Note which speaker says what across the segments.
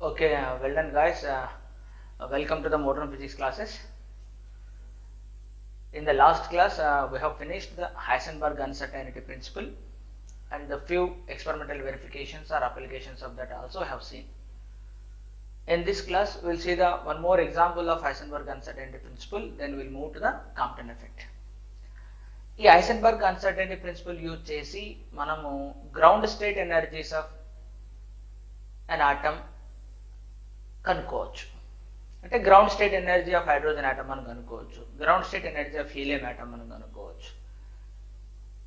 Speaker 1: Okay, well done, guys. Welcome to the modern physics classes. In the last class, we have finished the Heisenberg uncertainty principle and the few experimental verifications or applications of that also have seen. In this class, we will see the one more example of Heisenberg uncertainty principle, then we will move to the Compton effect. ఈ Heisenberg uncertainty principal use చేసి మనము ground state energies of an atom కనుక్కోవచ్చు. అంటే ground state energy of hydrogen atom అని కనుక్కోవచ్చు, ground state energy of helium atom అని కనుక్కోవచ్చు.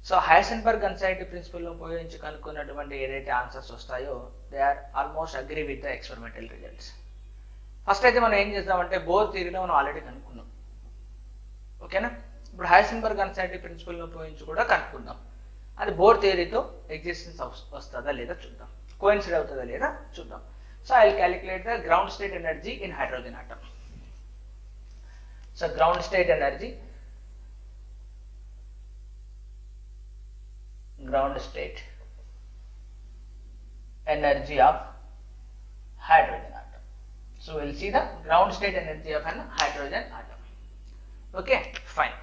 Speaker 1: So Heisenberg uncertainty principal ఉపయోగించి కనుక్కున్నటువంటి ఏదైతే ఆన్సర్స్ వస్తాయో they are almost agree with the experimental results. First అయితే మనం ఏం చేద్దామంటే బోర్ థియరీలో మనం ఆల్రెడీ కనుక్కున్నాం, ఓకేనా. ఇప్పుడు హైసెన్బర్గ్ అన్సర్టెనిటీ ప్రిన్సిపల్ ఉపయోగించి కూడా కనుక్కుందాం. అది బోర్ థియరీతో ఎగ్జిస్టెన్స్ వస్తుందా లేదా చూద్దాం, కోయిన్సిడ్ అవుతుందా లేదా చూద్దాం. So I will calculate the ground state energy in hydrogen atom. So ground state energy of hydrogen atom. So we will see the ground state energy of an hydrogen atom. Okay, fine.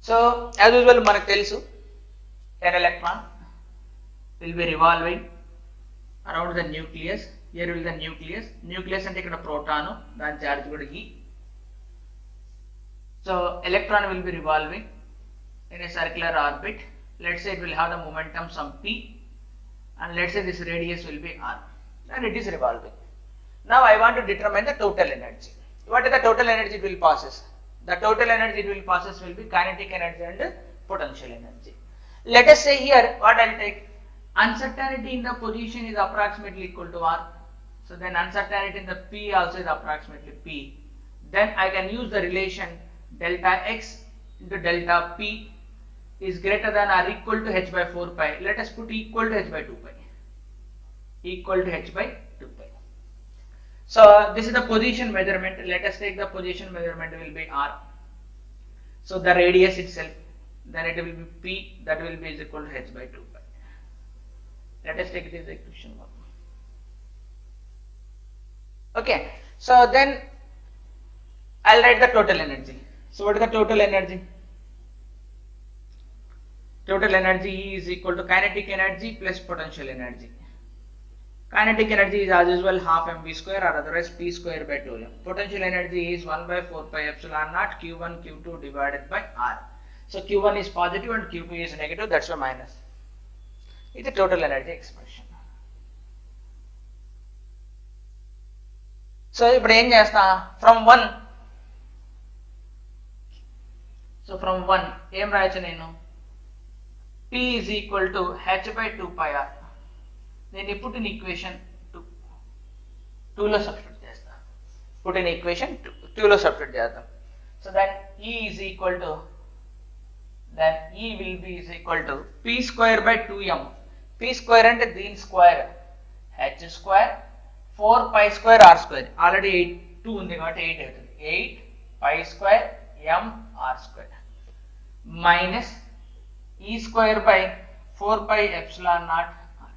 Speaker 1: So as usual manaku telusu an electron will be revolving around the nucleus. Here will the nucleus అంటే ఇక్కడ proton, దాని charge కూడా E. So electron will be revolving in a circular orbit. Let's say it will have the momentum some p, and let's say this radius will be r, and it is revolving. Now I want to determine the total energy. What is the total energy it will possess? The total energy it will possess will be kinetic energy and potential energy. Let us say here what I will take. Uncertainty in the position is approximately equal to r. So then uncertainty in the p also is approximately p. Then I can use the relation delta x into delta p is greater than or equal to h by 4 pi. Let us put equal to h by 2 pi. Equal to h by 2 pi. So this is the position measurement. Let us take the position measurement will be r. So the radius itself, then it will be p, that will be is equal to h by 2 pi. Let us take this equation 1. Okay, so then I'll write the total energy. So what is the total energy? Total energy is equal to kinetic energy plus potential energy. Kinetic energy is as usual half mv square or otherwise p square by 2m. Potential energy is 1 by 4 pi epsilon naught q1 q2 divided by r. So q1 is positive and q2 is negative, that's why minus. It's a total energy expression. So ఇప్పుడు ఏం చేస్తా, from 1, so from 1 ఏం రాయొచ్చు నేను, p is equal to h by 2 pi r. నేను ఇప్పుడు in equation 2 లో substitute చేస్తా, put in equation 2 లో సబ్స్టిట్యూట్ చేద్దాం. So then E is equal to, then E will be is equal to p square by 2m. p square అంటే దీని square, h square 4 pi square r square, already 2 ఉంది కాబట్టి 8 అవుతుంది, 8 pi square m r square minus e square by 4 pi epsilon naught r.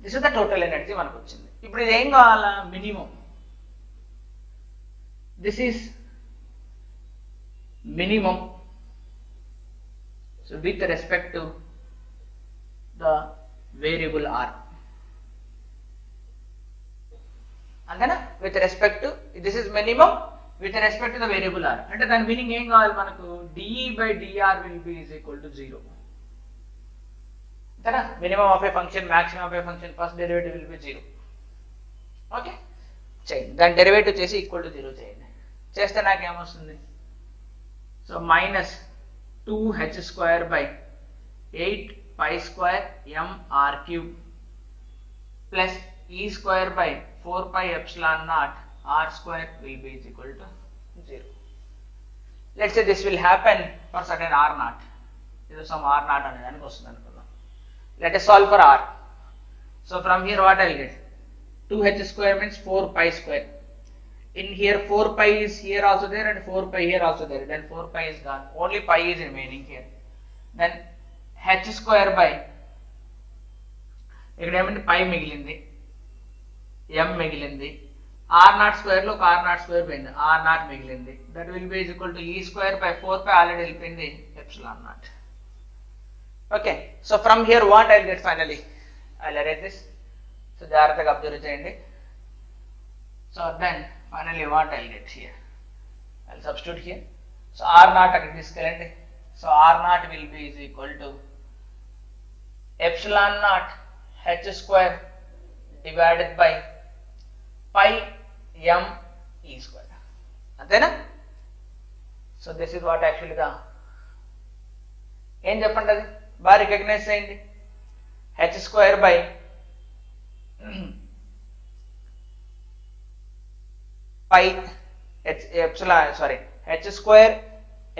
Speaker 1: This is the total energy మనకు వచ్చింది. ఇప్పుడు ఇది ఏం కావాలా, minimum. This is minimum. So with respect to the variable r. అంతేనా, with respect to, this is minimum with respect to the variable r. అంటే దాని meaning ఏం కావాలి మనకు, dE by dr will be is equal to 0. అంతేనా, minimum of a function, maximum of a function, first derivative will be 0. Okay, చేయండి, దాని derivative చేసి equal to 0 చేయండి. చేస్తే నాకు ఏమొస్తుంది, so minus 2h square by 8 pi square m r cube plus e square by 4 pi epsilon naught r square will be is equal to 0. Let's say this will happen for certain r naught. This is some r naught ane daniki vastundi anukunnam. Let us solve for r. So from here what I will get, 2h square means 4 pi square. In here 4 pi is here also there and 4 pi here also there, then 4 pi is gone, only pi is remaining here. Then h square by ఇక్కడ ఏమంటే పై మిగిలింది, m మిగిలింది, r0 square లో ఒక r0 square పోయింది, r0 మిగిలింది. That will be equal to e square by 4 pi already వెళ్ళిపోయింది epsilon naught. Okay, so from here what I get finally, I arrange this. So జాగ్రత్తగా అబ్జర్వ్ చేయండి. So then finally what I get here, I substitute here. So r0 అక్కడికి తీసుకెళ్ళండి. So r0 will be is equal to epsilon naught h square divided by pi m e square, అంతేనా? So this is what యాక్చువల్గా ఏం చెప్పండి, అది బాగా recognize చేయండి. h square by pi h square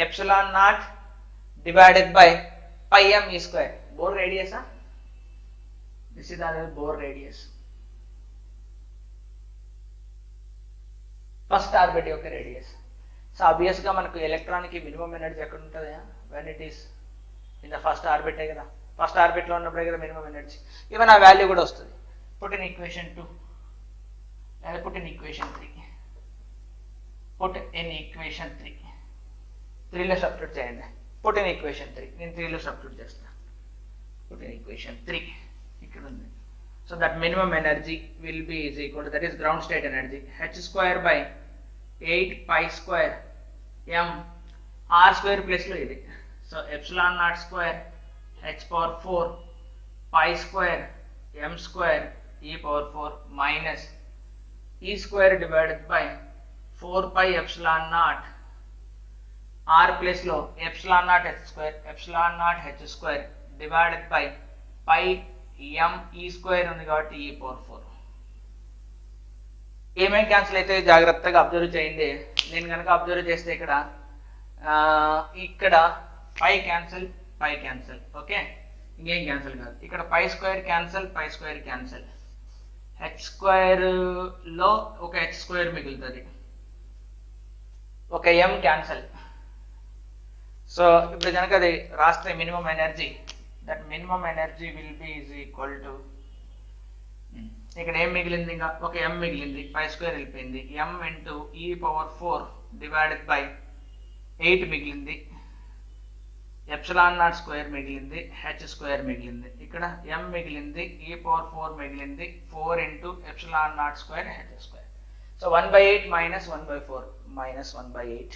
Speaker 1: epsilon naught divided by pi m e square. Bohr రేడియసా? This is the Bohr radius, first orbit యొక్క radius. So obvious గా మనకు ఎలక్ట్రాన్ కి మినిమం ఎనర్జీ ఎక్కడ ఉంటుంది, when it is in the first ఆర్బిటే కదా, first orbit లో ఉన్నప్పుడే కదా మినిమం ఎనర్జీ. ఈవెన్ ఆ వాల్యూ కూడా వస్తుంది. పుట్ ఇన్ ఈక్వేషన్ 2 లేదా put in equation 3, put in equation 3లో సబ్స్టిట్యూట్ చేయండి. పుట్ ఇన్ ఈక్వేషన్ 3, నేను 3లో సబ్స్టిట్యూట్ చేస్తాను. పుట్ ఇన్ ఈక్వేషన్ 3 ఇక్కడ ఉంది. So that minimum energy will be is equal to, that is ground state energy, h square by 8 pi square m r square plus లో ఇది. So epsilon naught square h power 4 pi square m square e power 4 minus e square divided by 4 pi epsilon naught r plus లో epsilon naught h square divided by pi m e square ఉంది కాబట్టి e power 4. ఏమేమి cancel అయితే జాగ్రత్తగా observe చేయండి. నేను కనుక observe చేస్తే ఇక్కడ పై క్యాన్సిల్, ఓకే, ఇంకేం క్యాన్సిల్ కాదు. ఇక్కడ pi square cancel, h square లో ఒక h స్క్వేర్ మిగులుతుంది, ఒక m క్యాన్సిల్. సో ఇప్పుడు కనుక అది రాస్తే minimum energy, that minimum energy will be is equal to, ఇక్కడ ఏం మిగిలింది, ఇంకా ఒక m మిగిలింది, పై స్క్వేర్ వెళ్ళిపోయింది, m into e power 4 divided by 8 మిగిలింది, ఎప్సిలాన్ నాట్ స్క్వేర్ మిగిలింది, h స్క్వేర్ మిగిలింది, ఇక్కడ m మిగిలింది, e పవర్ 4 మిగిలింది, 4 into epsilon naught square h square. So 1/8 minus 1/4 minus 1/8.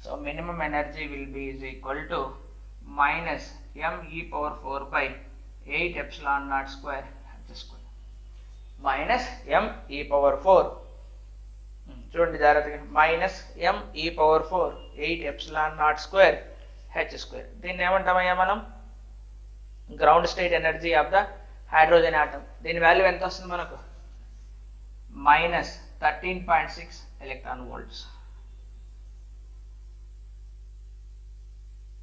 Speaker 1: So minimum energy will be is equal to minus m e power 4 by 8 epsilon naught square h square minus m e power 4, చూడండి జాగ్రత్తగా, minus m e power 4 8 epsilon naught square h square. దీన్ని ఏమంటామయ్యా మనం, ground state energy of the hydrogen atom. దీని value ఎంత వస్తుంది మనకు, minus 13.6 electron volts,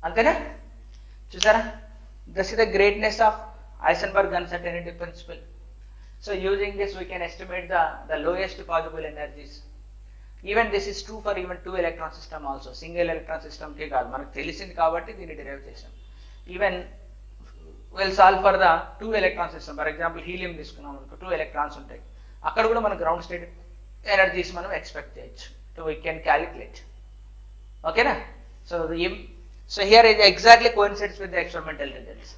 Speaker 1: అంతేనా? చూసారా, this is the greatness of Heisenberg uncertainty principle. So using this we can estimate the lowest possible energies. Even this is true for even 2 electron system also. Single electron system ke kaadu, manaku telisindi kabatti deenni derive chesam. Even we'll solve for the 2 electron system. For example helium తీసుకున్నాం అనుకో, 2 electrons ఉంటాయి, అక్కడ కూడా మన ground state energies మనం expect చేయొచ్చు. So we can calculate. Okay na? So here it exactly coincides with the experimental results.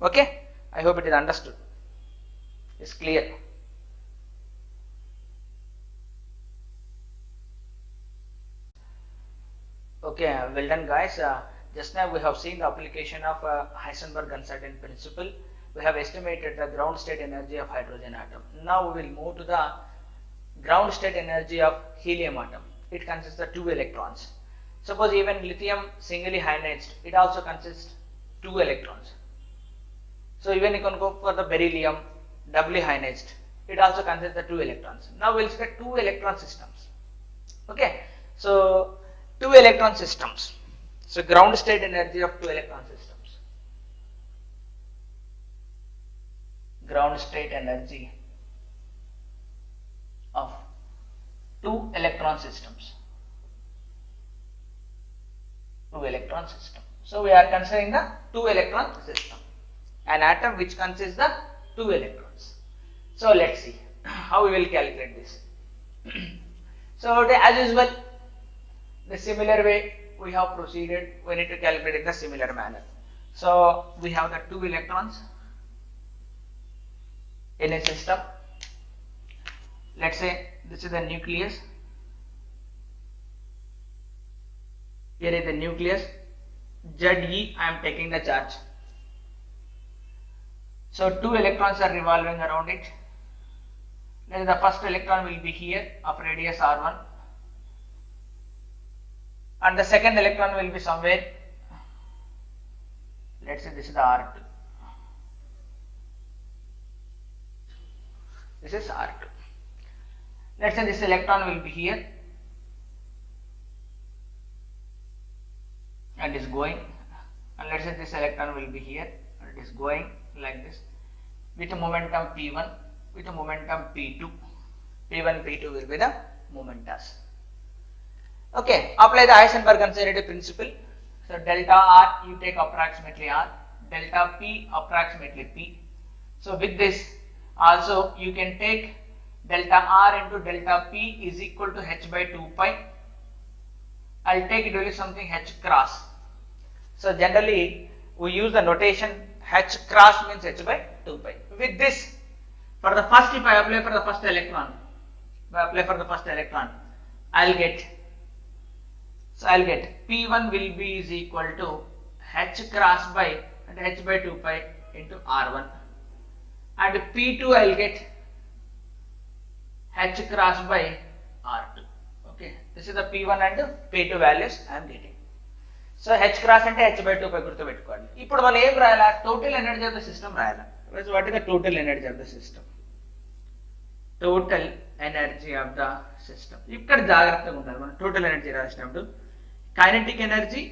Speaker 1: Okay, I hope it is understood. Is clear. Okay, well done guys. Just now we have seen the application of Heisenberg uncertainty principle. We have estimated the ground state energy of hydrogen atom. Now we will move to the ground state energy of helium atom. It consists of 2 electrons. Suppose even lithium singly ionized, it also consists 2 electrons. So even you can go for the beryllium doubly ionized, it also consists the 2 electrons. Now we'll look at 2 electron systems. Okay, so 2 electron systems. So ground state energy of 2 electron systems. Ground state energy of 2 electron systems. 2 electron system. So we are considering the 2 electron system. An atom which consists the 2 electrons. So let's see how we will calculate this. So as usual, the similar way we have proceeded, we need to calculate in the similar manner. So we have the 2 electrons in a system. Let's say this is the nucleus. Here is the nucleus. ZE, I am taking the charge. So 2 electrons are revolving around it. Then the first electron will be here of radius R1, and the second electron will be somewhere. Let's say this is the R2. This is R2. Let's say this electron will be here and is going, and let's say this electron will be here and it is going like this with a momentum P1, with a momentum P2. P1, P2 will be the momentas. Okay, apply the Heisenberg conservative principle. So delta R you take approximately R, delta P approximately P. So with this also you can take delta R into delta P is equal to h by 2 pi. I'll take it only something h cross. So generally we use the notation h cross means h by 2 pi. With this, for the first, if I apply for the first electron, I'll get P1 will be is equal to h cross by and h by 2 pi into R1, and P2 I'll get h cross by R2. Okay, this is the P1 and P2 values I am getting. So h cross and h by 2 pi గుర్తు పెట్టుకోండి. ఇప్పుడు మనం ఏం రాయాలా? Total energy of the system రాయాలా. What is the total energy of the system? Total energy of the system. ఇక్కడ జాగ్రత్తగా ఉండాలి. మనం టోటల్ ఎనర్జీ రాసినప్పుడు kinetic energy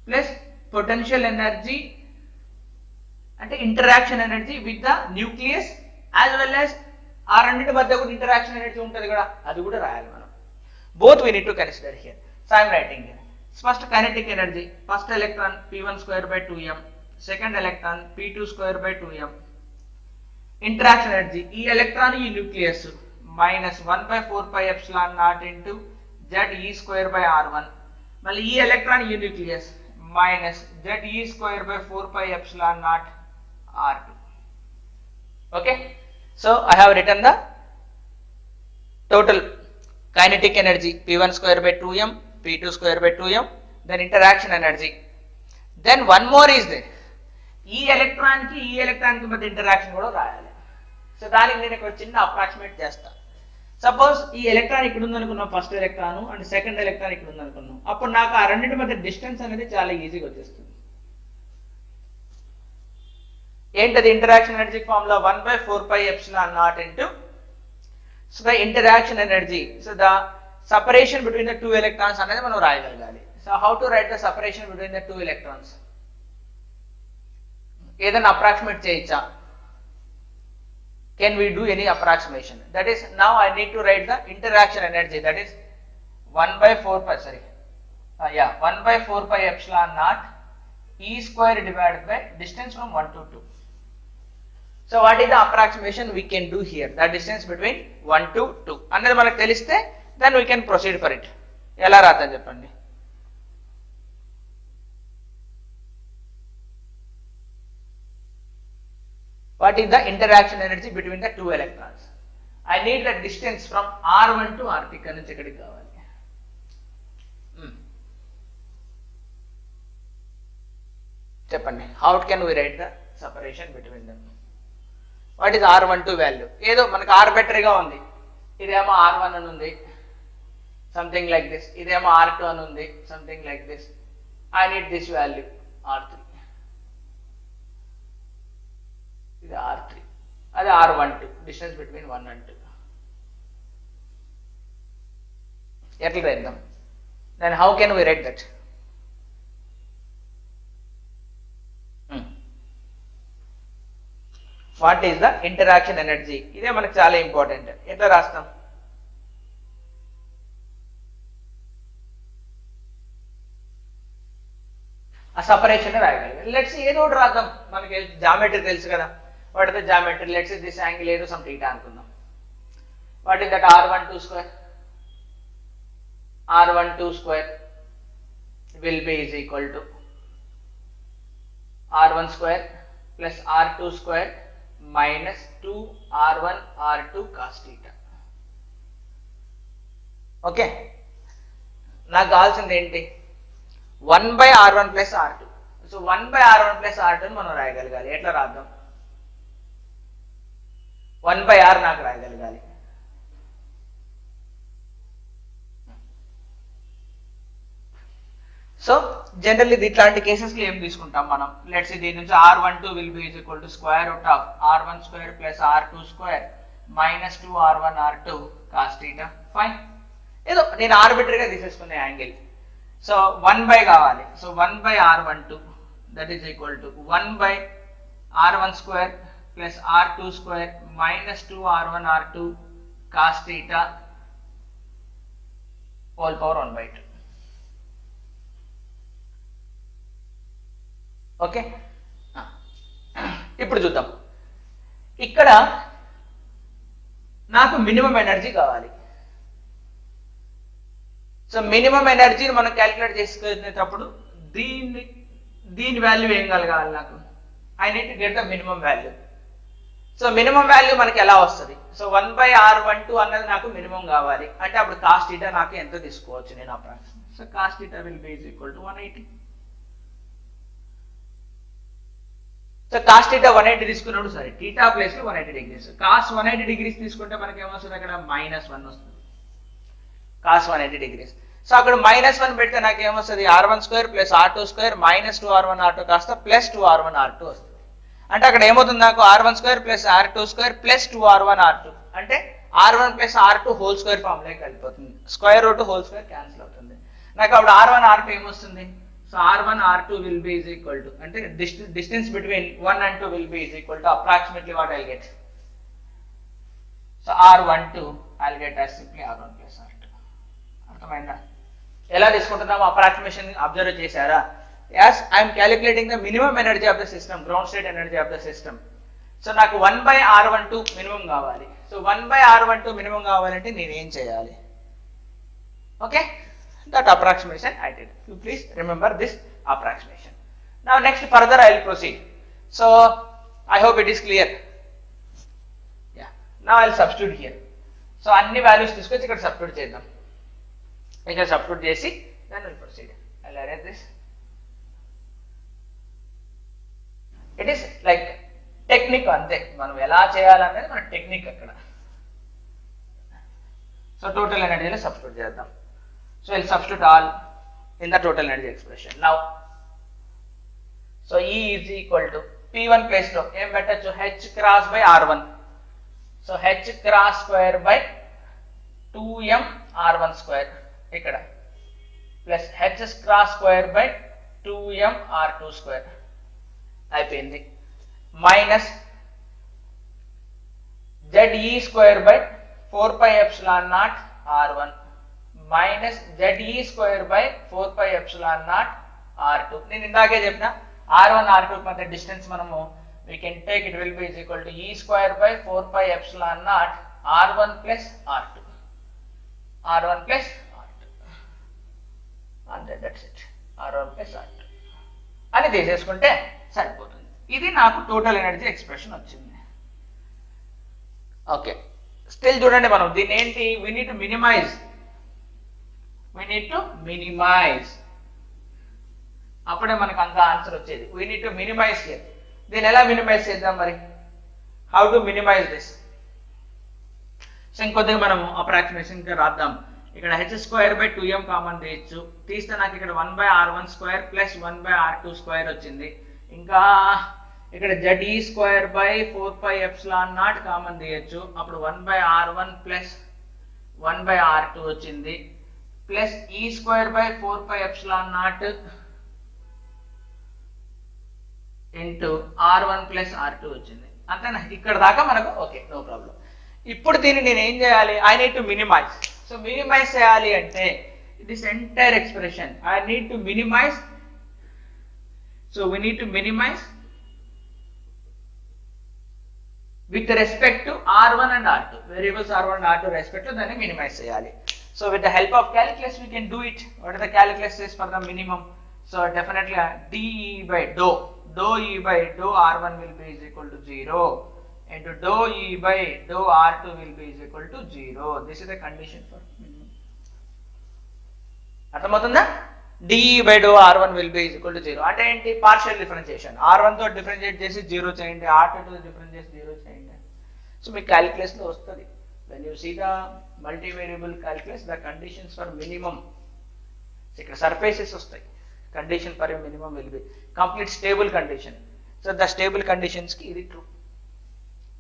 Speaker 1: plus potential energy అంటే interaction energy with the nucleus as well as ఆ రెండింటి మధ్య కూడా ఇంటరాక్షన్ ఎనర్జీ ఉంటుంది కదా, అది కూడా రాయాలి మనం. Both we need to consider here. So I am writing here. First kinetic energy, first electron P1 square by 2m, second electron P2 square by 2m. Interaction energy, E electron E nucleus minus 1 by 4 pi epsilon naught into ZE square by R1. Well, E electron E nucleus minus ZE square by 4 pi epsilon naught R2. Okay, so I have written the total kinetic energy P1 square by 2m, P2 square by 2m, then interaction energy. Then one more is there. E electron ki మధ్య interaction కూడా రాయాలి. So దానికి నేను ఇక్కడ చిన్న approximate చేస్తా. Suppose ఈ electron ఇక్కడ ఉందనుకున్నాం, first electron and second electron ఇక్కడ ఉందనుకున్నాం, అప్పుడు నాకు ఆ రెండింటి మధ్య డిస్టెన్స్ అనేది చాలా ఈజీగా వచ్చేస్తుంది. ఏంటది? Interaction energy formula 1 by 4 pi epsilon naught into so the interaction energy, so the separation between the two electrons అనేది మనం రాయగలగాలి. So how to write the separation between the two electrons? ఏదైనా అప్రాక్సిమేట్ చేయొచ్చా? Can we do any approximation? That is, now I need to write the interaction energy, that is 1 by 4 pi 1 by 4 pi epsilon naught E square divided by distance from 1 to 2. So what is the approximation we can do here? The distance between 1 to 2 అనేది మనకు తెలిస్తే then we can proceed for it. ఎలా రాద్దాం చెప్పండి? What is the interaction energy between the two electrons? I need the distance from R1 to R2. ఇక్కడ నుంచి ఇక్కడికి కావాలి. చెప్పండి, how can we write the separation between them? What is R12 value? ఏదో మనకు ఆర్బిటరీగా ఉంది. ఇదేమో R1 అని ఉంది, సంథింగ్ లైక్ దిస్. ఇదేమో R2 అని ఉంది, something like this. I need this value R3. ఇది R3, అది R12, డిస్టెన్స్ బిట్వీన్ 1 and 2. ఎట్లా రాద్దాం? Then how can we write that? What is the interaction energy? ఇదే మనకు చాలా ఇంపార్టెంట్. ఎట్లా రాస్తాం? ఆ సపరేషన్ రాయగలిగాం. లెట్స్ ఏదో ఒకటి రాద్దాం, మనకి జామెట్రీ తెలుసు కదా. What is the geometry? Let's say this angle is some theta అనుకుందాం. What is that r12 square? r12 square will be is equal to r1 square plus r2 square minus 2 r1 r2 cos theta. Okay, నాకు కావాల్సింది ఏంటి? 1 by r1 plus r2. So 1 by r1 plus r2 మనం రాయగలగాలి. ఎట్లా రాద్దాం? 1 by r నాకు రాయగలగాలి. So generally ఇట్లాంటి cases లో ఏం తీసుకుంటాం మనం? లెట్స్ సే దీని నుంచి r12 will be is equal to square root of r1 square plus r2 square minus 2 r1 r2 cos theta. Fine, ఏదో నేను ఆర్బిటరీగా తీసేసుకునే యాంగిల్. సో 1 by కావాలి. So 1 by r12 that is equal to 1 by r1 square plus r2 square minus 2 r1 r2 cos theta whole power 1 by 2. Okay, ఇప్పుడు చూద్దాం. ఇక్కడ నాకు minimum energy కావాలి. So minimum ఎనర్జీని మనం క్యాలిక్యులేట్ చేసుకునేటప్పుడు దీని వాల్యూ ఏం కలగాలి నాకు? I need to get the minimum value. So minimum value మనకి ఎలా వస్తుంది? సో 1 by r12 అన్నది నాకు మినిమం కావాలి అంటే అప్పుడు కాస్ థీటా నాకు ఎంత తీసుకోవచ్చు నేను approximate? So cos theta will be is equal to 180. So cos theta 180 తీసుకున్నప్పుడు సరే థీటా ప్లేస్ లో 180 డిగ్రీస్. కాస్ 180 డిగ్రీస్ తీసుకుంటే మనకి ఏమొస్తుంది? అక్కడ -1 వస్తుంది. Cos 180 degrees. సో అక్కడ -1 పెడితే నాకు ఏమొస్తుంది? r1 square plus r2 square minus 2 r1 r2 కాస్త ప్లస్ 2 r1 r2 వస్తుంది. అంటే అక్కడ ఏమవుతుంది? నాకు r1 square plus r2 square plus 2 r1 r2 అంటే r1 plus r2 whole square form లోకి వెళ్ళిపోతుంది. Square root whole square cancel అవుతుంది. నాకు అప్పుడు r1 r2 ఏమొస్తుంది? So r1 r2 will be is equal to అంటే distance between 1 and 2 will be is equal to approximately what I'll get. So r12 I'll get as simply r1 plus r2. అర్థమైందా? ఎలా తీసుకుంటున్నాము? Approximation observe చేశారా? Yes, I am calculating the minimum energy of the system, ground state energy of the system. So నాకు 1 by r12 minimum కావాలి. So 1 by r12 minimum కావాలంటే నేను ఏం చేయాలి? Okay, that approximation I did. You please remember this approximation. Now next further I will proceed. So I hope it is clear. Yeah. Now I will substitute here. So అన్ని values తీసుకొచ్చి ఇక్కడ substitute చేద్దాం. ఇక్కడ substitute చేసి then we will proceed. I will arrange this. It is like technique అంతే, మనం ఎలా చేయాలనేది మన టెక్నిక్ అక్కడ. సో టోటల్ ఎనర్జీలో substitute చేద్దాం. So I'll substitute all in the total energy expression. Now, so E is equal to P1 place lo em pettachu H cross by R1. So H cross square by 2m R1 square ikkada plus H cross square by 2m R2 square అయిపోయింది minus ZE square by 4 pi epsilon naught R1 minus ZE square by 4 pi epsilon naught R2. నేను ఇందాకే చెప్పిన R1 R2 మధ్య distance మనము we can take it will be is equal to E square by 4 pi epsilon naught R1 plus R2. R1 plus R2. And that's it. R1 plus R2. అని తీసేసుకుంటే సరిపోతుంది. ఇది నాకు టోటల్ ఎనర్జీ ఎక్స్ప్రెషన్ వచ్చింది. Okay, still చూడండి మనం దీన్ని ఏంటి? we need to minimize. అప్పుడే మనకు అంత ఆన్సర్ వచ్చేది. we need to minimize here. దీన్ని ఎలా మినిమైజ్ చేద్దాం మరి? how to minimize this? So ఇంకొద్దిగా మనము అప్రాక్సిమేషన్ గా రాద్దాం. ఇక్కడ h square by 2m common తీయచ్చు. తీస్తే నాకు ఇక్కడ 1 by r1 square plus 1 by r2 square వచ్చింది. ఇంకా ఇక్కడ ZE square by 4 pi epsilon naught common తీయచ్చు. అప్పుడు 1 by r1 plus 1 by r2 వచ్చింది plus E square by 4 pi epsilon naught into r1 plus r2 వచ్చింది. అంతేనా? ఇక్కడ దాకా మనకు ఓకే, నో ప్రాబ్లం. ఇప్పుడు దీన్ని నేను ఏం చేయాలి? I need to minimise. So minimise చేయాలి అంటే this entire expression I need to minimise. So we need to minimise with respect to R1 and R2. Variables R1 and R2 respect to దాన్ని minimize చేయాలి. So with the help of calculus we can do it. What are the calculus is for the minimum? So definitely dE by dou E by dou R1 will be is equal to 0 into dou E by dou R2 will be is equal to 0. This is the condition for minimum. అర్థమవుతుందా? dE by dou R1 will be is equal to 0. అంటే ఏంటి? Partial differentiation. R1 తో differentiate చేసి 0 చేయండి, R2 తో differentiate చేసి 0 చేయండి. So మీకు క్యాలిక్యులస్ లో వస్తుంది. When you see the multivariable calculus, the conditions for minimum, ఇక్కడ surfaces వస్తాయి. Condition for a minimum will be complete stable condition. So the stable conditions ki ఇది true.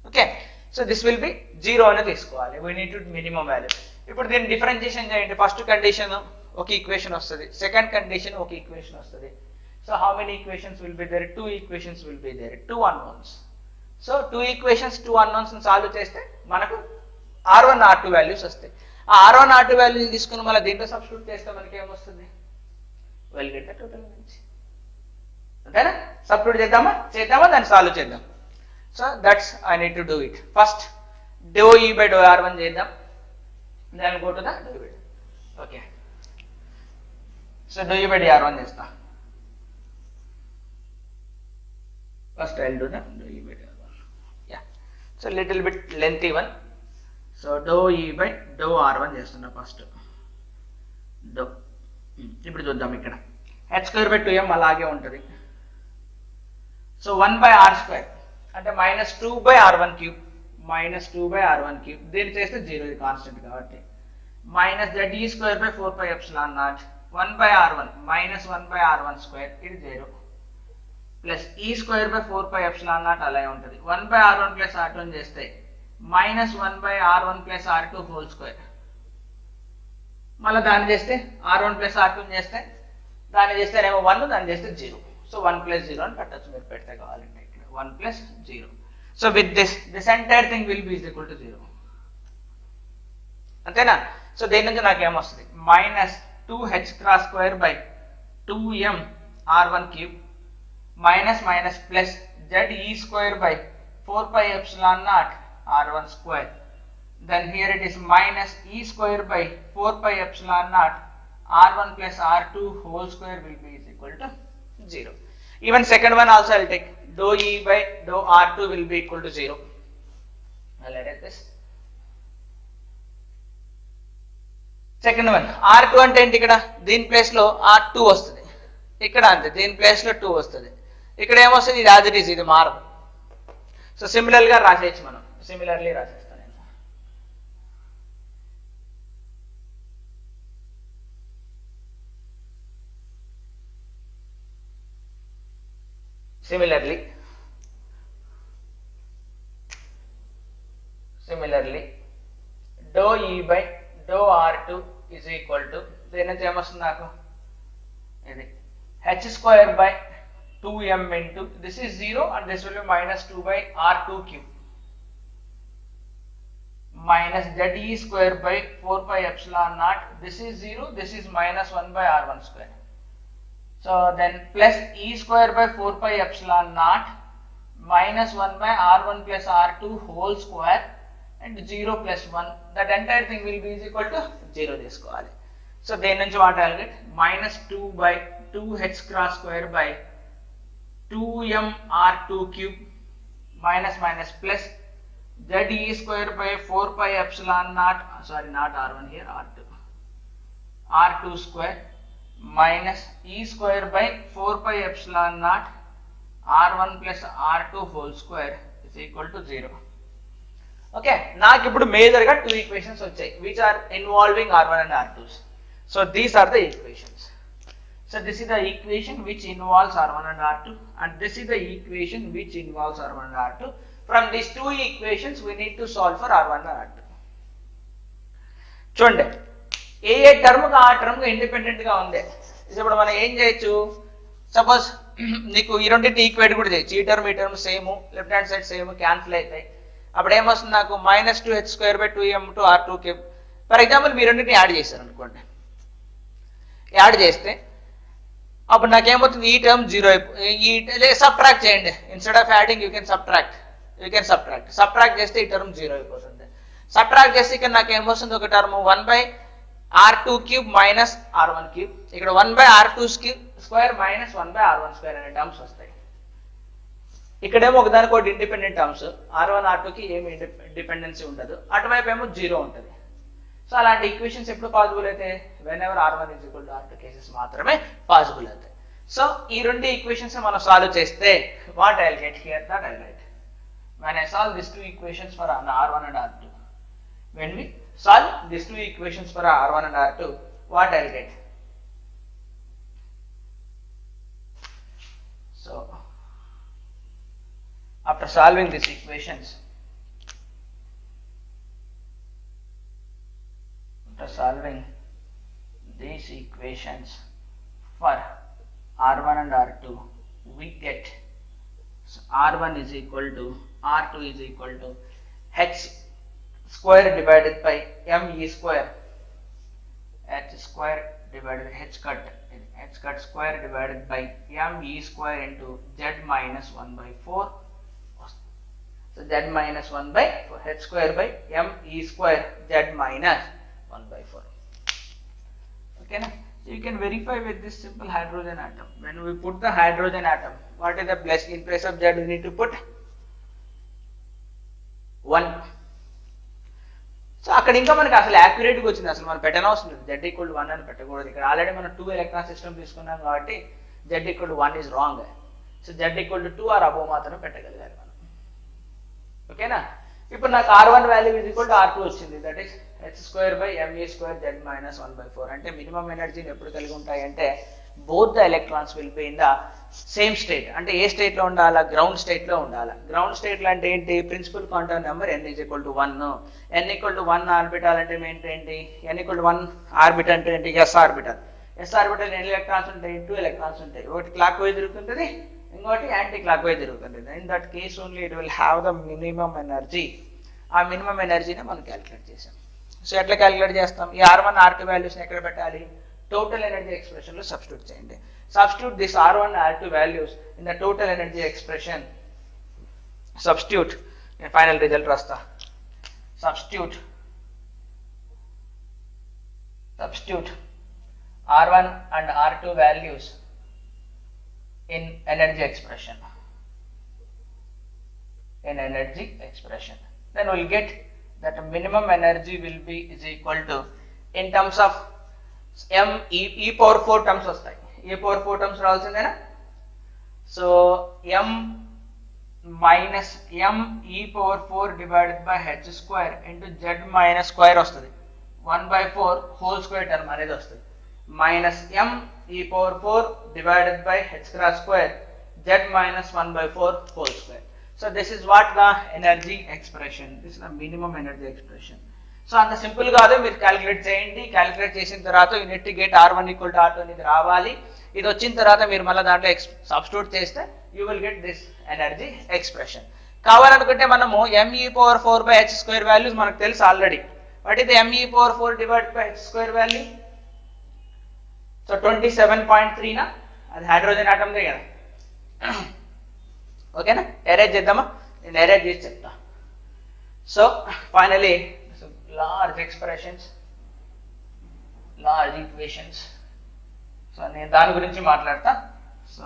Speaker 1: Okay. So this will be 0 అని తీసుకోవాలి. We need to minimum value. ఇప్పుడు దీన్ని differentiation చేయండి. First condition ఒక equation వస్తుంది, సెకండ్ కండిషన్ ఒక equation వస్తుంది. So how many equations will be there? 2 equations will be there, 2 unknowns. So 2 equations, 2 unknowns ని సాల్వ్ చేస్తే మనకు R1 R2 వాల్యూస్ వస్తాయి. ఆ R1 R2 వాల్యూస్ తీసుకుని మళ్ళీ దీంట్లో సబ్స్టిట్యూట్ చేస్తే మనకి ఏమొస్తుంది? వెల్ గెట్ ద టోటల్ నుంచి. అంతేనా? సబ్స్టిట్యూట్ చేద్దామా దాన్ని సాల్వ్ చేద్దాం. So that's I need to do it. First do E by do R1 చేద్దాం, then go to the derivative. Okay. So do E by do R1 చేస్తా. First I will do the do E by do R1. Yeah. So little bit lengthy one. So do E by do R1 చేస్తున్నా first. Do ఇప్పుడు చూద్దాం. ఇక్కడ h square by 2m అలాగే ఉంటుంది. So 1 by r square అంటే -2 by r1 cube, -2 by r1 cube. దీన్ని చేస్తే 0, ఇది కాన్స్టెంట్ కాబట్టి. Minus z e square by 4 pi epsilon naught, 1 by r1 -1 by r1 square, ఇది 0, plus e square by 4 pi epsilon naught అలాగే ఉంటుంది. 1 by r1 plus r2 చేస్తే -1 by r1 plus r2 whole square. మళ్ళీ దాన్ని చేస్తే r1 plus r2 చేస్తే, దాన్ని చేస్తేనేమో 1, దాన్ని చేస్తే 0. సో 1 ప్లస్ 0 అని పెట్టచ్చు మీరు పెడితే కావాలంటే. ఇక్కడ 1 plus 0. So with this entire thing will be is equal to 0. అంతేనా? సో దేని నుంచి నాకు ఏమొస్తుంది? -2h cross square by 2m r1 cube minus plus z e square by 4 pi epsilon naught r1 square. Then here it is minus e square by 4 pi epsilon naught r1 plus r2 whole square will be is equal to 0. Even second one also I will take. Dou e by dou r2 will be equal to 0. I'll edit this. Second one r2 అంటే ఏంటి? ఇక్కడ దీని place లో r2 వస్తుంది, ఇక్కడ అంతే దీని place లో 2 వస్తుంది. ఇక్కడ ఏమొస్తుంది? ఇది యాజ్ ఇట్ ఈజ్, ఇది మారదు. సో సిమిలర్ గా రాసేయచ్చు మనం. సిమిలర్లీ రాసేస్తాను నేను. Similarly dou E by dou R2 is equal to, దేని నుంచి ఏమొస్తుంది నాకు? ఇది h square by 2m into, this is 0 and this will be -2 by R2 cube minus z e square by 4 pi epsilon naught, this is 0, this is -1 by R1 square. So then plus e square by 4 pi epsilon naught -1 by R1 plus R2 whole square and 0 plus 1. That entire thing will be is equal to 0 తీసుకోవాలి. So then నుంచి what I'll get? -2 by 2h cross square by 2m R2 cube minus plus z e square by 4 pi epsilon naught, sorry not R1 here, R2 square minus e square by 4 pi epsilon naught r1 plus r2 whole square is equal to 0. Okay, నాకు ఇప్పుడు major గా 2 equations వచ్చాయి which are involving r1 and r2s. So these are the equations. So this is the equation which involves r1 and r2 and this is the equation which involves r1 and r2. From these 2 equations we need to solve for r1 and r2. చూడండి, ఏ term ఆ term independent గా ఉంది. ఇప్పుడు మనం ఏం చేయొచ్చు? Suppose నీకు ఈ రెండింటి ఈక్వేట్ కూడా చేయొచ్చు. ఈ term same, left hand side same, cancel అవుతాయి. అప్పుడు ఏమొస్తుంది నాకు? -2h square by 2m to r2 cube. For example మీరు రెండింటిని యాడ్ చేశారు అనుకోండి. యాడ్ చేస్తే అప్పుడు నాకేమవుతుంది? ఈ టర్మ్ 0 అయిపోయి, ఈ సబ్ట్రాక్ట్ చేయండి. Instead of adding you can subtract. You can subtract చేస్తే ఈ టర్మ్ 0 అయిపోతుంది. సబ్ట్రాక్ట్ చేస్తే ఇక్కడ నాకు ఏమొస్తుంది, ఒక టర్మ్ 1/r2³ మైనస్ r1³, ఇక్కడ 1/r2² మైనస్ 1/r1² అనే టర్మ్స్ వస్తాయి. ఇక్కడేమో ఒకదానికి ఒకటి ఇండిపెండెంట్ టర్మ్స్, r1 r2కి ఏమి డిపెండెన్సీ ఉండదు, అటువైపు ఏమో 0 ఉంటుంది. సో అలాంటి ఈక్వేషన్స్ ఎప్పుడు పాసిబుల్ అయితే when ever r1 = r2 cases మాత్రమే పాసిబుల్ అవుతాయి. సో ఈ రెండు ఈక్వేషన్స్ మనం సాల్వ్ చేస్తే what I will get here, that I will write when I solve these two equations for r1 and r2. When we solve these two equations for r1 and r2, what I will get? So after solving these equations, for r1 and r2, we get r1 is equal to r2 is equal to h square divided by me square, h square divided by h cut square divided by me square into z minus 1/4. So z minus 1/4, h square by me square z minus 1/4. Okay na? So you can verify with this simple hydrogen atom. When we put the hydrogen atom, what is the place? In place of z we need to put 1. So అక్కడ ఇంకా మనకి అసలు యాక్యురేట్గా వచ్చింది, అసలు మనం పెట్టనవసరం లేదు, z = 1 అని పెట్టకూడదు. ఇక్కడ ఆల్రెడీ మనం 2 ఎలక్ట్రాన్ సిస్టమ్ తీసుకున్నాం కాబట్టి z = 1 is wrong. So z = 2 or above మాత్రం పెట్టగలగాలి మనం. ఓకేనా? ఇప్పుడు నాకు r1 వాల్యూ = r2 వచ్చింది, that is h square by me square z minus 1/4. అంటే మినిమం ఎనర్జీని ఎప్పుడు కలిగి ఉంటాయి అంటే both the electrons will be in the same state. అంటే ఏ స్టేట్ లో ఉండాలా? గ్రౌండ్ స్టేట్ లో ఉండాలా. గ్రౌండ్ స్టేట్ లో అంటే ఏంటి? Principal quantum number n = 1. n = 1 orbital అంటే ఏంటి? n = 1 ఆర్బిట్ అంటే ఏంటి? s orbital. s ఆర్బిటాల్ ఎన్ని ఎలక్ట్రాన్స్ ఉంటాయి? 2 ఎలక్ట్రాన్స్ ఉంటాయి. ఒకటి క్లాక్ వైజ్ తిరుగుతుంటది, ఇంకోటి యాంటీ క్లాక్ వైజ్ తిరుగుతుంటది. In that case only it will have the minimum energy. ఆ మినిమం ఎనర్జీని మనం క్యాలిక్యులేట్ చేసాం. సో ఎట్లా క్యాలిక్యులేట్ చేస్తాం? ఈ r1 r2 వాల్యూస్ని ఎక్కడ పెట్టాలి? టోటల్ ఎనర్జీ ఎక్స్ప్రెషన్ లో సబ్స్టిట్యూట్ చేయండి. Substitute this r1 r2 values in the total energy expression. Substitute, నేను ఫైనల్ రిజల్ట్ రాస్తా. Substitute r1 and r2 values in energy expression. Then we'll get that minimum energy will be is equal to, in terms of e power 4 terms వస్తాయి. e power 4 terms రావాల్సిందేనా? So m minus m e power 4 divided by h square into z minus square వస్తుంది. 1/4 whole square term అనేది వస్తుంది. minus m e power 4 divided by h square z minus 1/4 whole square. So this is what the energy expression. This is the minimum energy expression. So అంత simple కాదు, మీరు calculate చేయండి. Calculate చేసిన తర్వాత you need to get r1 = r2 అనేది రావాలి. ఇది వచ్చిన తర్వాత మీరు మళ్ళీ దాంట్లో సబ్స్టిట్యూట్ చేస్తే you will get this energy expression. కావాలనుకుంటే మనము me power 4/h² వాల్యూస్ మనకు తెలుసు already. What is me power 4 divided by h² value? So 27.3 నా? అది హైడ్రోజన్ ఆటమ్దే కదా. ఓకేనా? ఎరేజ్ చేద్దామా? నేను ఎరేజ్ చేసి చెప్తా. So finally large expressions, large equations. So నేను దాని గురించి మాట్లాడతా. So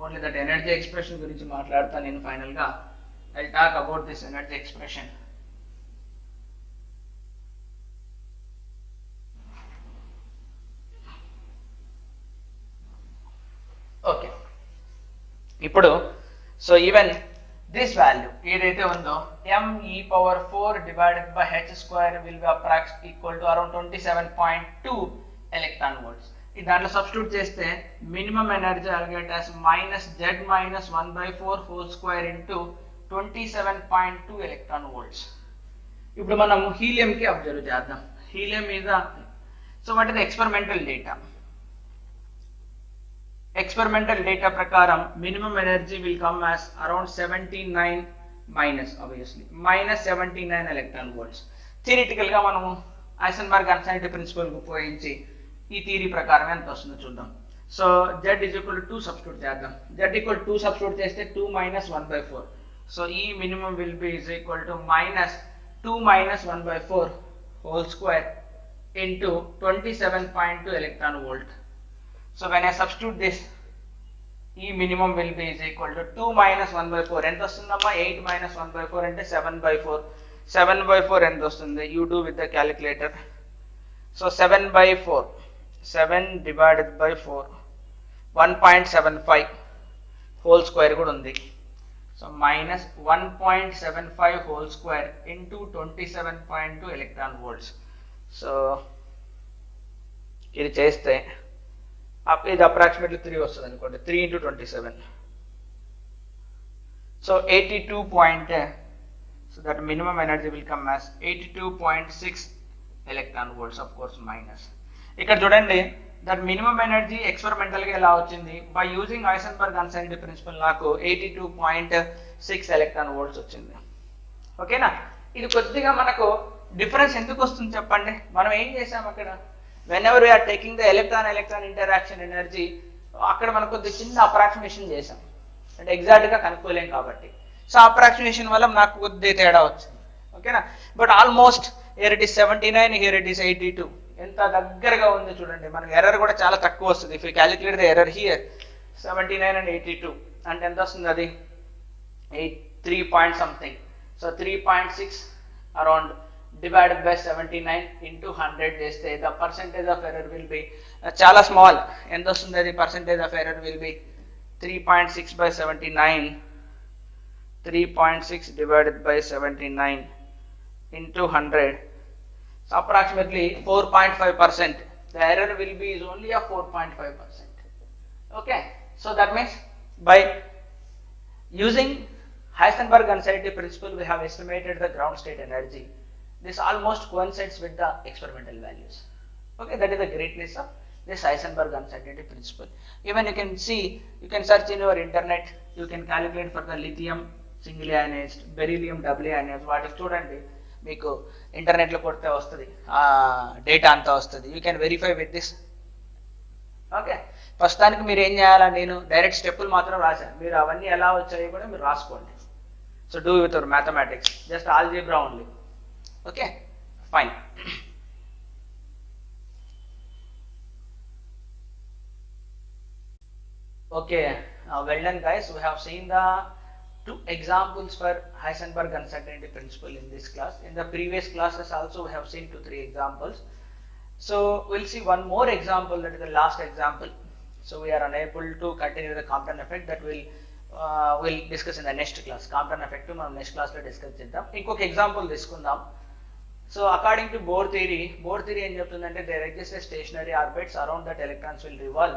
Speaker 1: only that energy expression గురించి మాట్లాడతా నేను ఫైనల్గా. I talk about this energy expression. Okay, ఇప్పుడు సో ఈవెన్ this value ఏదైతే ఉందో me power 4 divided by h square will be approximately equal to around 27.2 electron volts. ఈ దాంట్లో సబ్స్టిట్యూట్ చేస్తే minimum energy I'll get as minus z minus 1/4 whole square into 27.2 electron volts. ఇప్పుడు మనం helium కి observe చేద్దాం. Helium మీద so what is the experimental data? Experimental data prakaram minimum energy will come as around 79 minus, obviously minus 79 electron volts. Theoretical ga manamu Heisenberg uncertainty principle ku upayoginchi ee theory prakaram enta vastundo chuddam. So z is equal to 2 substitute cheddam. Z equal to 2 substitute cheste 2 minus 1/4. So E minimum will be is equal to minus 2 minus 1 by 4 whole square into 27.2 electron volt. So when I substitute this, E minimum will be is equal to 2 minus 1 by 4. ఎంత వస్తుందమ్మా 8 minus 1 by 4 అంటే 7 by 4. 7 by 4 ఎంత వస్తుంది? You do with the calculator. So 7 by 4. 7 divided by 4. 1.75 whole square కూడా ఉంది. So minus 1.75 whole square into 27.2 electron volts. So ఇది చేస్తే ఇది approximately 3 వస్తుంది అనుకోండి. 3 into 27. So 82 point, so that minimum energy will come as 82.6 electron volts, of course minus. ఇక్కడ చూడండి that minimum energy experimental గా ఎలా వచ్చింది? By using Heisenberg uncertainty principle నాకు 82.6 electron volts వచ్చింది. ఓకేనా? ఇది కొద్దిగా మనకు డిఫరెన్స్ ఎందుకు వస్తుంది చెప్పండి. మనం ఏం చేసాం అక్కడ, whenever we are taking the electron interaction energy, అక్కడ మనం కొద్దిగా చిన్న అప్రాక్సిమేషన్ చేసాం, అంటే ఎగ్జాక్ట్ గా కనుక్కోలేం కాబట్టి. సో అప్రాక్సిమేషన్ వల్ల నాకు కొద్దిగా తేడా వచ్చింది. ఓకేనా? But almost here it is 79, here it is 82. ఎంత దగ్గరగా ఉంది చూడండి. మనకి ఎర్రర్ కూడా చాలా తక్కువ వస్తుంది. If you calculate the error here 79 and 82 అంటే ఎంత వస్తుంది? అది 3 point something. So 3.6 around divided by 79 into 100 చేస్తే the percentage of error will be చాలా స్మాల్. ఎంత వస్తుంది? అది percentage of error will be 3.6 by 79. 3.6 divided by 79 into 100. So approximately 4.5%. The error will be is only a 4.5%. Okay. So that means by using Heisenberg uncertainty principle, we have estimated the ground state energy. This almost coincides with the experimental values. Okay, that is the greatness of this Heisenberg uncertainty principle. Even you can see, you can search in your internet, you can calculate for the lithium single ionized, beryllium doubly ionized. What is చూడండి, మీకు internet లో కొడితే వస్తుంది, data అంతా వస్తుంది. You can verify with this. Okay, ప్రస్తుతానికి మీరు ఏం చేయాలా, నేను డైరెక్ట్ స్టెప్పులు మాత్రం రాశాను, మీరు అవన్నీ ఎలా వచ్చాయో కూడా మీరు రాసుకోండి. So do with your mathematics, just algebra only. Okay, fine. Okay, well done guys. We have seen the 2 examples for Heisenberg uncertainty principle in this class. In the previous classes also we have seen 2-3 examples. So we'll see one more example, that is the last example. So we are unable to continue the Compton effect, that we'll discuss in the next class. Compton effect మనం next class లో discuss చేద్దాం. ఇంకొక example తీసుకుందాం. So according to Bohr theory ఏం చెప్తుందంటే, there exists a stationary orbits around that electrons will revolve.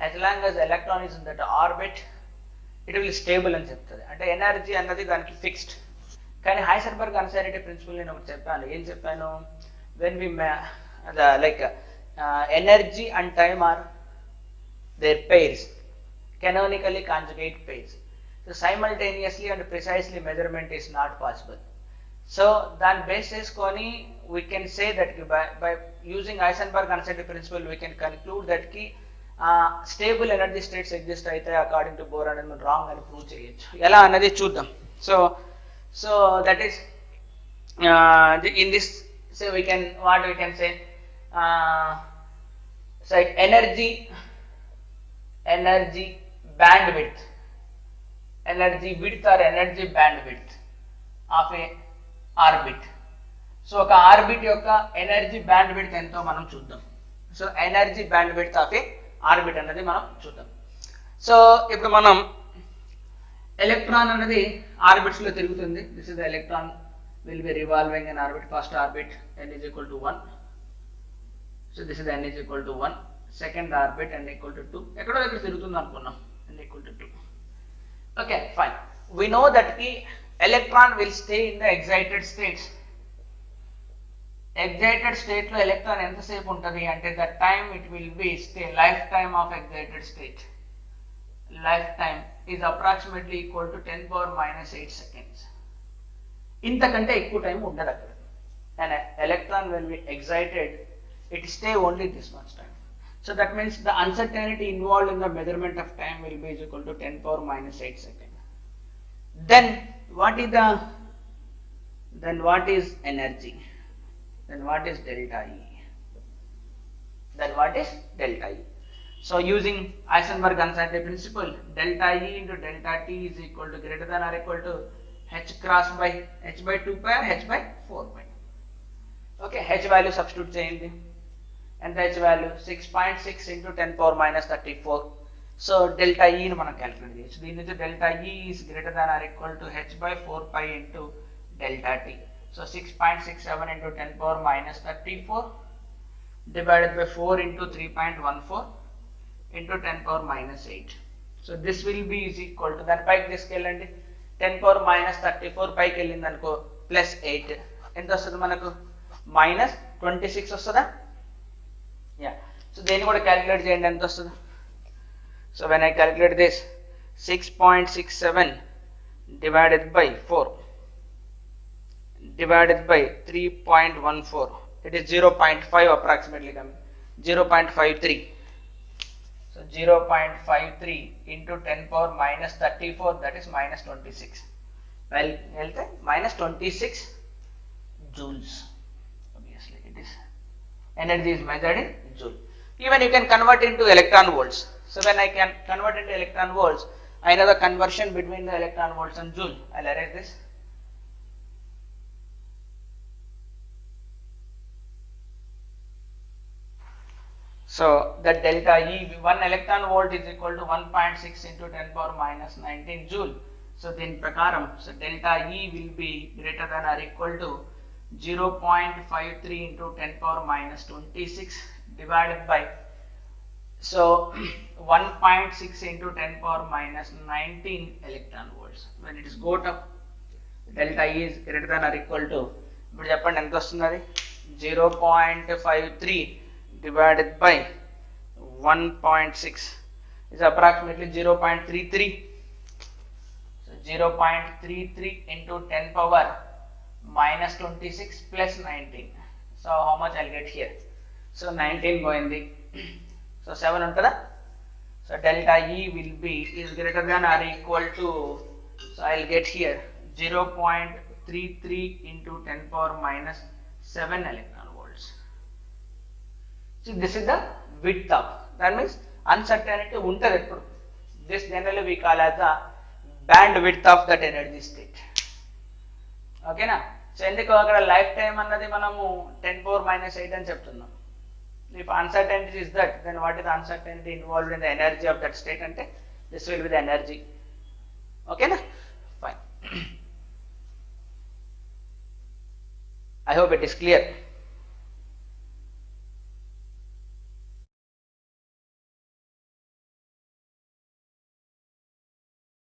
Speaker 1: As long as the electron is in that orbit, it will stable అని చెప్తుంది. అంటే energy అన్నది దానికి ఫిక్స్డ్. కానీ హైసెన్బర్గ్ అన్సర్టైనిటీ ప్రిన్సిపల్ నేను ఒకటి చెప్పాను. ఏం చెప్పాను? when we like energy and time are their pairs, canonically conjugate pairs. So simultaneously and precisely measurement is not possible. So దాన్ని బేస్ చేసుకొని we can say that by using Heisenberg uncertainty principle we can conclude that కి stable energy states exist అయితే according to bore అనేది మనం wrong అని prove చేయొచ్చు. ఎలా అన్నది చూద్దాం. So that is in this, so we can say so energy bandwidth, energy width or energy bandwidth of a orbit. So ఒక ఆర్బిట్ యొక్క ఎనర్జీ బ్యాండ్ విడ్త్ ఎంతో మనం చూద్దాం. So energy band width of A orbit అనేది మనం చూద్దాం. So ఇప్పుడు మనం ఎలక్ట్రాన్ అనేది ఆర్బిట్స్ లో తిరుగుతుంది. This is the electron will be revolving in orbit. First orbit n is equal to 1. So this is n is equal to 1. Second orbit n equal to 2. ఎక్కడో దగ్గర తిరుగుతుంది అనుకున్నాం, n equal to 2. Okay, fine. We know that the electron will stay in the excited states. Excited state లో electron ఎంతసేపు ఉంటుంది అంటే, that time it will be stay lifetime of excited state. Lifetime is approximately equal to 10 power minus 8 seconds. ఇంతకంటే ఎక్కువ time ఉండదు అక్కడ. And electron will be excited, it stay only this much time. So that means the uncertainty involved in the measurement of time will be equal to 10 power minus 8 seconds. Then what is the, then what is energy? Then what is delta E? Then what is delta E? So using Heisenberg uncertainty principle, delta E into delta T is equal to greater than or equal to h cross by h by 2 pi or h by 4 pi. Okay, h value substitute చేయండి. ఎంత h value? 6.6 into 10 power minus 34. So delta E ని మనం calculate చేయొచ్చు. దీని నుంచి delta E is greater than or equal to h by 4 pi into delta T. So 6.67 into 10 power minus 34 divided by 4 into 3.14 into 10 power minus 8. So this will be is equal to, దాని పైకి తీసుకెళ్ళండి, 10 power minus 34 పైకి వెళ్ళింది అనుకో plus 8 ఎంత వస్తుంది మనకు? Minus 26 వస్తుందా? యా. సో దేన్ని కూడా క్యాలిక్యులేట్ చేయండి, ఎంత వస్తుంది? So when I calculate this 6.67 divided by 4 divided by 3.14, it is 0.5 approximately coming, 0.53. So 0.53 into 10 power minus 34, that is minus 26. Well, minus 26 joules. Obviously, it is energy is measured in joule. Even you can convert into electron volts. So when I can convert into electron volts, I know the conversion between the electron volts and joule. I'll erase this. So the delta E, 1 electron volt is equal to 1.6 into 10 power minus 19 joule. So then prakaram, so delta E will be greater than or equal to 0.53 into 10 power minus 26 divided by, so 1.6 into 10 power minus 19 electron volts. When it is got up, delta E is greater than or equal to, ఇప్పుడు చెప్పండి ఎంత వస్తుంది? 0.53 divided by 1.6 is approximately 0.33. So 0.33 into 10 power minus 26 plus 19. So how much I'll get here? So 19 పోయింది. So 7 ఉంటుందా? So delta E will be is greater than or equal to, so I'll get here 0.33 into 10 power minus 7 electron volts. So this is the width of, that means uncertainty ఉంటుంది ఎప్పుడు. This generally we call as the band width of that energy state. ఓకేనా? So ఎందుకు అక్కడ life time అన్నది మనము 10 power minus 8 అని చెప్తున్నాం. If uncertainty is that, then what is the uncertainty involved in the energy of that state? అంటే this will be the energy. ఓకేనా? Fine. I hope it is clear.